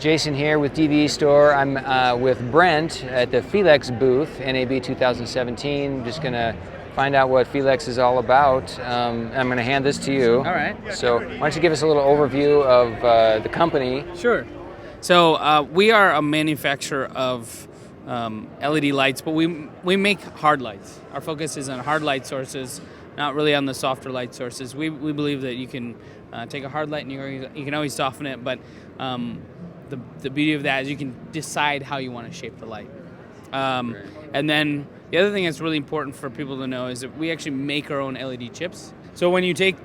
Jason here with DVE Store. I'm with Brent at the Fiilex booth, NAB 2017. Just gonna find out what Fiilex is all about. I'm gonna hand this to you. All right. So why don't you give us a little overview of the company? Sure. So we are a manufacturer of LED lights, but we make hard lights. Our focus is on hard light sources, not really on the softer light sources. We believe that you can take a hard light and you can always soften it, but the beauty of that is you can decide how you want to shape the light. And then the other thing that's really important for people to know is that we actually make our own LED chips. So when you take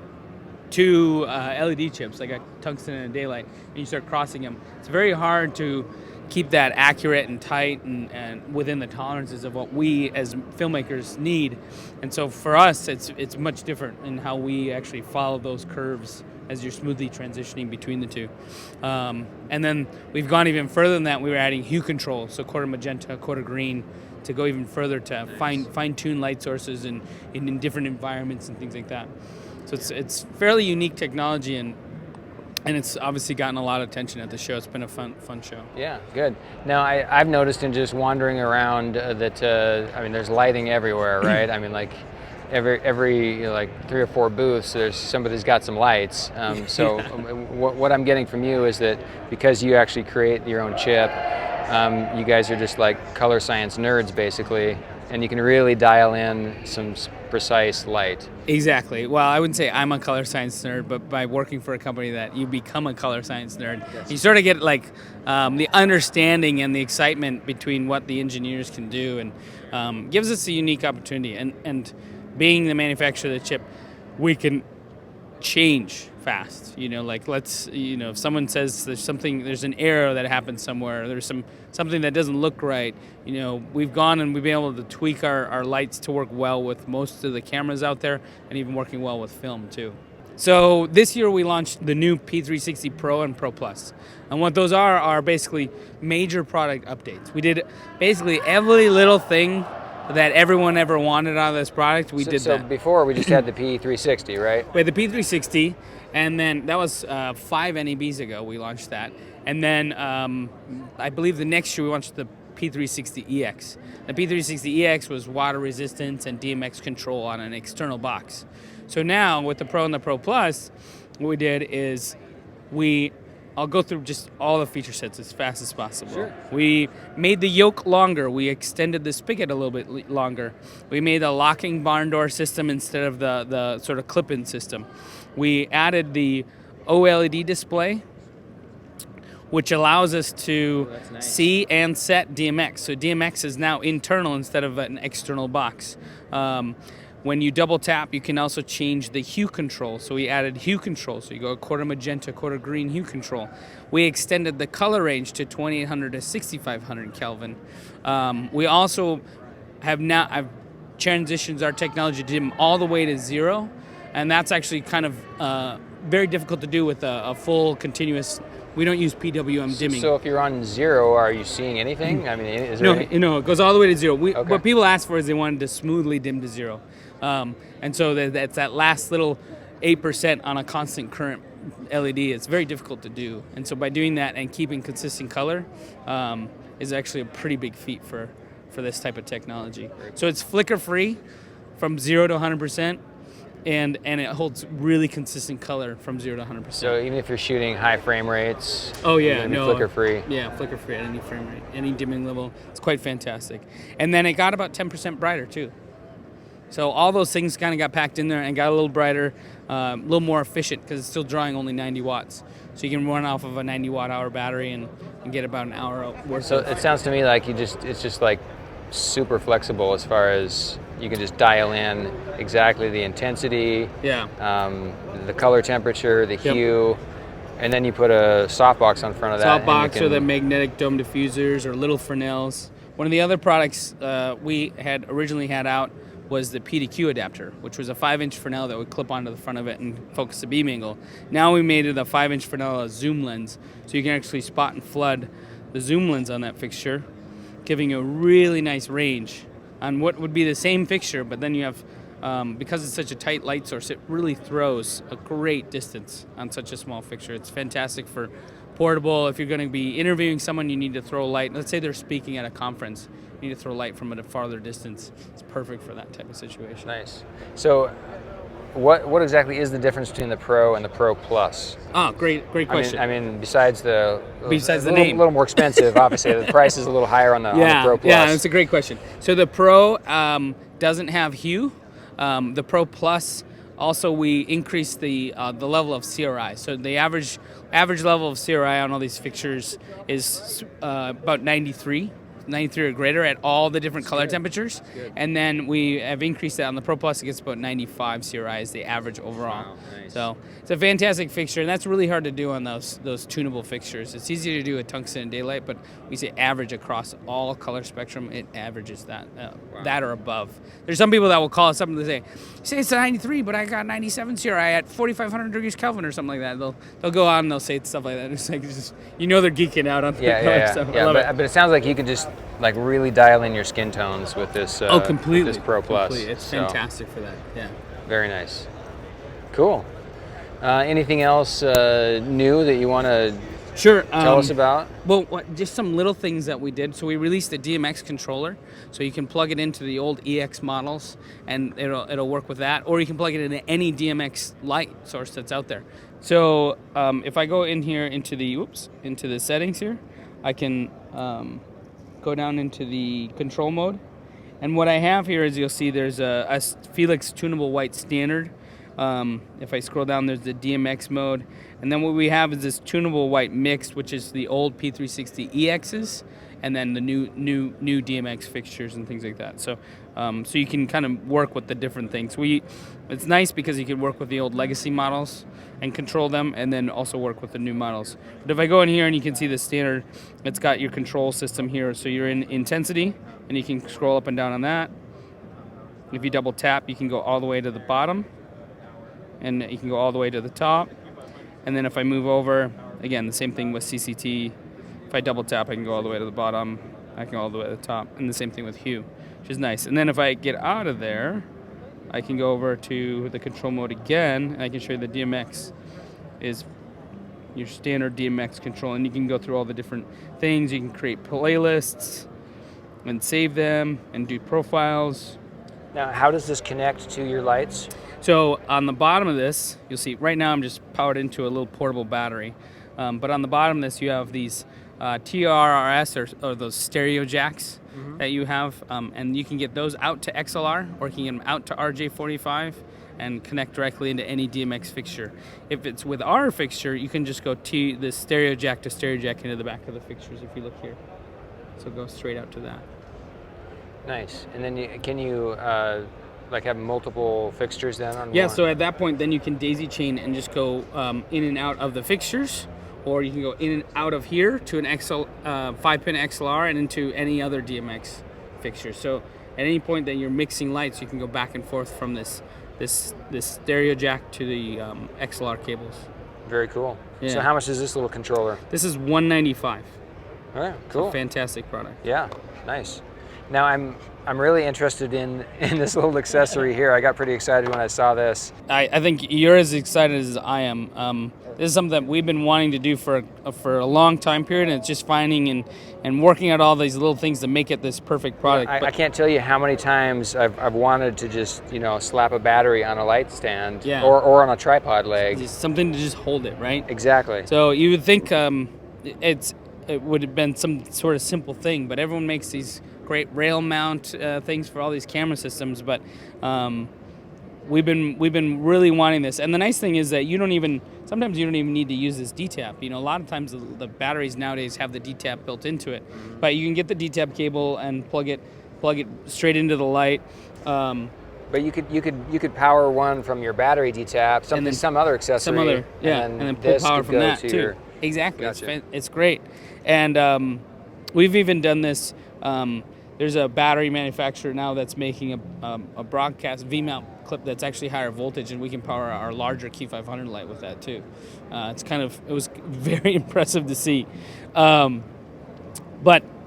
two LED chips, like a tungsten and a daylight, and you start crossing them, it's very hard to keep that accurate and tight and within the tolerances of what we as filmmakers need. And so for us, it's much different in how we actually follow those curves as you're smoothly transitioning between the two. And then we've gone even further than that. We were adding hue control, so quarter magenta, quarter green, to go even further to fine-tune light sources in different environments and things like that. So it's fairly unique technology, and it's obviously gotten a lot of attention at the show. It's been a fun show. Yeah, good. Now I've noticed in just wandering around that I mean, there's lighting everywhere, right? I mean, like every like 3 or 4 booths, there's somebody's got some lights. So what I'm getting from you is that because you actually create your own chip, you guys are just like color science nerds basically, and you can really dial in some precise light. Exactly. Well, I wouldn't say I'm a color science nerd, but by working for a company that you become a color science nerd, yes. You sort of get like the understanding and the excitement between what the engineers can do, and gives us a unique opportunity. And being the manufacturer of the chip, we can change fast. Like if someone says there's an error that happened somewhere, there's something that doesn't look right, we've gone and we've been able to tweak our lights to work well with most of the cameras out there, and even working well with film too. So this year we launched the new P360 Pro and Pro Plus. And what those are basically major product updates. We did basically every little thing that everyone ever wanted out of this product. We did that. So before we just had the P360, right? We had the P360, and then that was 5 NABs ago we launched that. And then I believe the next year we launched the P360EX. The P360EX was water resistance and Dmx Control on an external box. So now with the Pro and the Pro Plus, what we did is I'll go through just all the feature sets as fast as possible. Sure. We made the yoke longer. We extended the spigot a little bit longer. We made a locking barn door system instead of the sort of clip-in system. We added the OLED display, which allows us to see and set DMX. So DMX is now internal instead of an external box. When you double tap, you can also change the hue control. So we added hue control. So you go quarter magenta, quarter green hue control. We extended the color range to 2800 to 6500 Kelvin. We also have now transitioned our technology to dim all the way to 0. And that's actually kind of very difficult to do with a full continuous. We don't use PWM dimming. So if you're on 0, are you seeing anything? I mean, is there No, it goes all the way to 0. Okay. What people ask for is they wanted to smoothly dim to 0. And so that's that last little 8% on a constant current LED. It's very difficult to do. And so by doing that and keeping consistent color is actually a pretty big feat for this type of technology. So it's flicker free from 0 to 100%. And it holds really consistent color from 0 to 100%. So even if you're shooting high frame rates, flicker free. Yeah, flicker free at any frame rate, any dimming level. It's quite fantastic. And then it got about 10% brighter too. So all those things kind of got packed in there and got a little brighter, a little more efficient because it's still drawing only 90 watts. So you can run off of a 90 watt hour battery and get about an hour worth. So it sounds to me like it's just like super flexible as far as you can just dial in exactly the intensity, the color temperature, the hue, and then you put a softbox on front of that. Softbox or the magnetic dome diffusers or little Fresnels. One of the other products we had originally had out was the P to Q adapter, which was a 5-inch Fresnel that would clip onto the front of it and focus the beam angle. Now we made it a 5-inch Fresnel, a zoom lens, so you can actually spot and flood the zoom lens on that fixture, giving you a really nice range on what would be the same fixture, but then you have, because it's such a tight light source, it really throws a great distance on such a small fixture. It's fantastic for portable. If you're going to be interviewing someone, you need to throw light. Let's say they're speaking at a conference. You need to throw light from at a farther distance. It's perfect for that type of situation. Nice. So what exactly is the difference between the Pro and the Pro Plus? Ah, great question. I mean besides the name. A little more expensive, obviously. The price is a little higher on the Pro Plus. Yeah, that's a great question. So the Pro doesn't have hue. The Pro Plus, also we increased the level of CRI. So the average level of CRI on all these fixtures is about 93 or greater at all the different color temperatures. And then we have increased that on the Pro Plus. It gets about 95 CRI is the average overall. Wow, nice. So it's a fantastic fixture, and that's really hard to do on those tunable fixtures. It's easy to do with tungsten and daylight, but we say average across all color spectrum. It averages that that or above. There's some people that will call us up and they say it's a 93, but I got 97 CRI at 4,500 degrees Kelvin or something like that. They'll go on and they'll say stuff like that. It's like they're geeking out on stuff. But it sounds like you could just like really dial in your skin tones with this. Completely. With this Pro Plus. Completely. It's fantastic for that. Yeah. Very nice. Cool. Anything else new that you want to tell us about? Well, just some little things that we did. So we released the Dmx Controller, so you can plug it into the old EX models, and it'll work with that, or you can plug it into any DMX light source that's out there. So if I go in here into the settings here, I can go down into the control mode, and what I have here is you'll see there's a Fiilex tunable white standard. If I scroll down, there's the DMX mode, and then what we have is this tunable white mixed, which is the old P360 EXs, and then the new DMX fixtures and things like that. So, so you can kind of work with the different things. It's nice because you can work with the old legacy models and control them, and then also work with the new models. But if I go in here and you can see the standard, it's got your control system here. So you're in intensity, and you can scroll up and down on that. If you double tap, you can go all the way to the bottom, and you can go all the way to the top. And then if I move over, again, the same thing with CCT. If I double tap, I can go all the way to the bottom. I can go all the way to the top. And the same thing with hue, which is nice. And then if I get out of there, I can go over to the control mode again, and I can show you the DMX is your standard DMX control. And you can go through all the different things. You can create playlists and save them and do profiles. Now, how does this connect to your lights? So on the bottom of this, you'll see right now I'm just powered into a little portable battery. But on the bottom of this, you have these TRRS or those stereo jacks that you have. And you can get those out to XLR, or you can get them out to RJ45 and connect directly into any DMX fixture. If it's with our fixture, you can just go the stereo jack to stereo jack into the back of the fixtures if you look here. So go straight out to that. Nice. And then can you like have multiple fixtures then on Yeah, one? so at that point then you can daisy chain and just go in and out of the fixtures, or you can go in and out of here to an 5-pin XLR and into any other DMX fixture. So at any point that you're mixing lights, you can go back and forth from this stereo jack to the XLR cables. Very cool. Yeah. So how much is this little controller? This is $195. All right, cool. It's a fantastic product. Yeah, nice. Now I'm really interested in this little accessory here. I got pretty excited when I saw this. I think you're as excited as I am. This is something that we've been wanting to do for a long time period, and it's just finding and working out all these little things to make it this perfect product. I can't tell you how many times I've wanted to just slap a battery on a light stand, or on a tripod leg. Just something to just hold it, right? Exactly. So you would think it would have been some sort of simple thing, but everyone makes these great rail mount things for all these camera systems, but we've been really wanting this. And the nice thing is that sometimes you don't even need to use this D-tap. A lot of times the batteries nowadays have the D-tap built into it, but you can get the D-tap cable and plug it straight into the light. But you could power one from your battery D-tap, some other accessory, and then pull power from that too. Exactly. Gotcha. It's great. And we've even done this. There's a battery manufacturer now that's making a broadcast V-mount clip that's actually higher voltage, and we can power our larger Key 500 light with that too. It was very impressive to see. But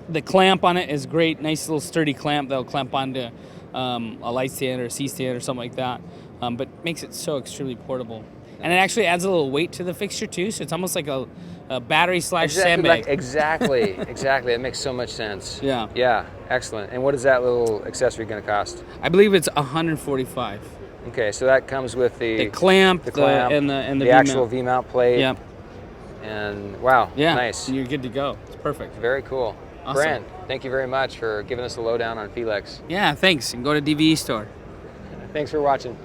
the clamp on it is great. Nice little sturdy clamp that'll clamp onto a light stand or a C stand or something like that. But makes it so extremely portable. and it actually adds a little weight to the fixture too. So it's almost like a battery slash Exactly, sandbag. exactly. That makes so much sense. Yeah. Yeah, excellent. And what is that little accessory going to cost? I believe it's $145. Okay, so that comes with The clamp, and the actual V-mount. V-mount plate. Yep. And wow, Yeah. nice. You're good to go. It's perfect. Very cool. Awesome. Brent, thank you very much for giving us the lowdown on Fiilex. Yeah, thanks. And go to DVE store. Thanks for watching.